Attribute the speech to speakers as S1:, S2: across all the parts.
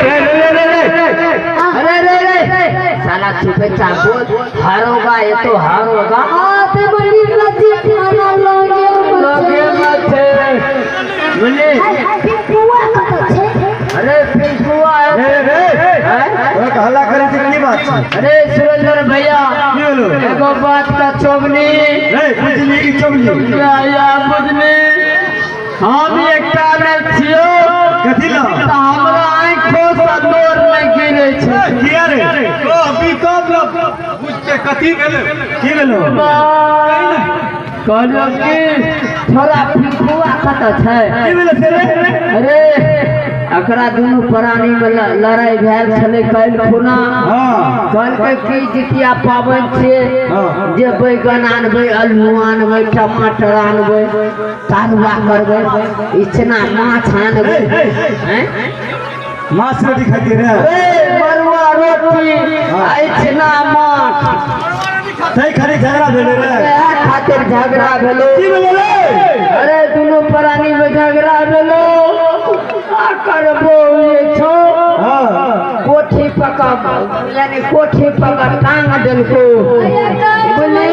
S1: है अरे रे साला छुपे चाकू हारोगा ये तो हारोगा
S2: आते बड़ी लज्जी खाना लगे
S1: मत बोले
S2: पिंकुआ कत छे
S1: अरे पिंकुआ
S3: रे हल्ला करे से की बात
S1: अरे सुरेंद्र भैया एगो बात का चोबनी
S3: रे बुझली की चोबली
S1: या बुझनी हम एकटा में छियो
S3: कथि ला
S1: हमरा आंखों से नोर में गिरे छे
S3: किया रे ओ अभी कब ला बुझते कथि भेले की भेलो
S1: कहलो कि थोड़ा पिंकुआ कत छै
S3: की भेले से रे
S1: अरे अकरा दुनू प्राणी में लड़ाई भेल छले काल खुना कहल के की जितिया पाबन छे जे बैगन आनबे आलू आनबे टमाटर आनबे तानुआ करबे इचना माछ आनबे हैं
S3: माछ रोटी खाती रे
S1: ए मरुआ रोटी इचना माछ
S3: तै खरी झगड़ा भेले रे
S1: खातिर झगड़ा भेलो
S3: की भेले रे
S1: अरे दुनू प्राणी में झगड़ा भेलो आ करबो ये छो कोठी पकड़ यानी कोठी पकड़ टांग देलको बोली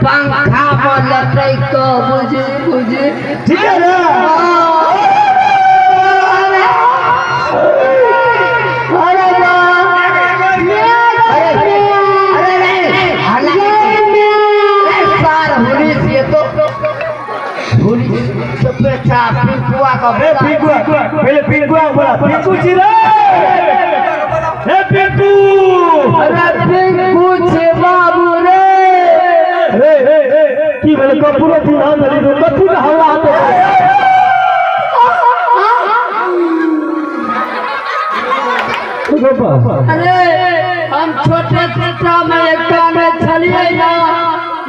S1: पंखा पर लटै तो बुझी
S3: ठीक है रे
S1: पिंकुआ का
S3: पहले पिंकुआ बोला पिंकू जी रे हे पिंकू
S1: अरे पिंकू छे बाबू रे
S3: की भेले कपूरो दिन हम रे कथि का हल्ला होते
S1: अरे हम छोटे छोटा में एकटा में छलिए ना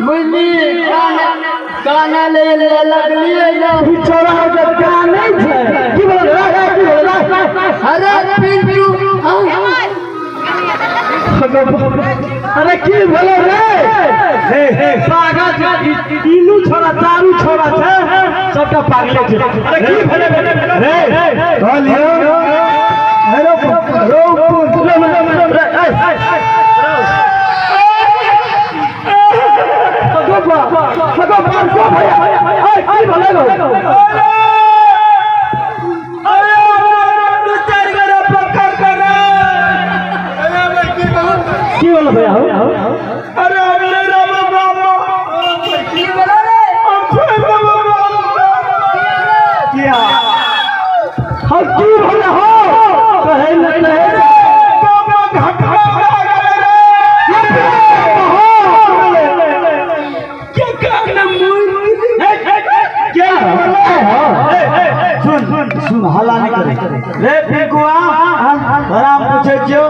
S1: बुझली काने ले लगलिए ना
S3: छोरा के कान नहीं छै की बोले
S1: अरे पिंटू
S3: अरे की भेले रे पागल तीनू छोरा चारू छोरा छै सबटा पागले छै अरे की भेले रे कहलियो हेरो रो की बोल भैया अरे क्या हम की बोले हो कहे नहीं सुन हल्ला नहीं करे रे पिंकुआ तोरा पूछे छियो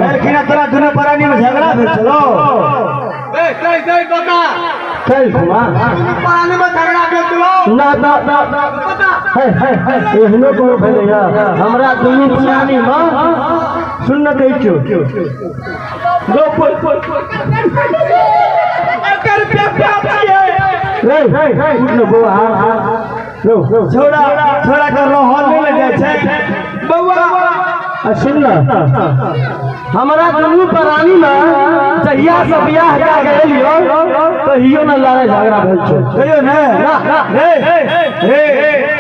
S3: लेकिन तोरा दुनो प्राणी में झगड़ा भेल चलो ए कई कोका कई कुमार प्राणी में झगड़ा भेल चलो ना है एहनो को भेलैया हमरा दुनो प्राणी में सुन न कहि क्यों गो एकर प्यार छिए रे उठ न बो छोड़ा कर रोहन नहीं लगे छै बउआ सुन हमरा दुनू प्राणी में जहिया से बियाह का गेलियो कहियो न लड़ाई झगड़ा भेल छै कहियो ने रे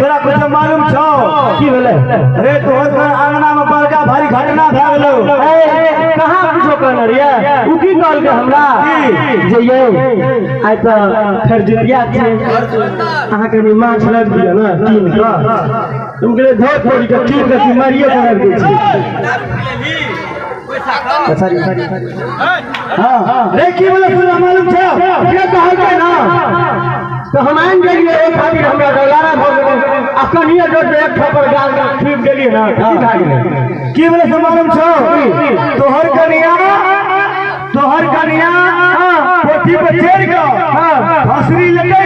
S3: तोरा कुछ मालूम छौ की भेले रे तोहर आंगना में बड़का भारी घटना भ गेलो कहां कुछो कहन रिया उ की कहल के हमरा जे ये आइ त खर जुरिया छै अहाँ के माछ लग दिया ना तीन का तुमके धोर फोड़ के तीन का मारिए रख दै छी हां रे की बोले पूरा मालूम छै के कहल के ना तो हम आइन गेलिए एक खातिर हमरा डलारा भ गेलै अखनिए जो एक ठोकर गाल का ठीक गेलिए ना की भ गेलै की बोले से मालूम छौ तोहर कनिया पोथी पर चढ़ के हसरी लगे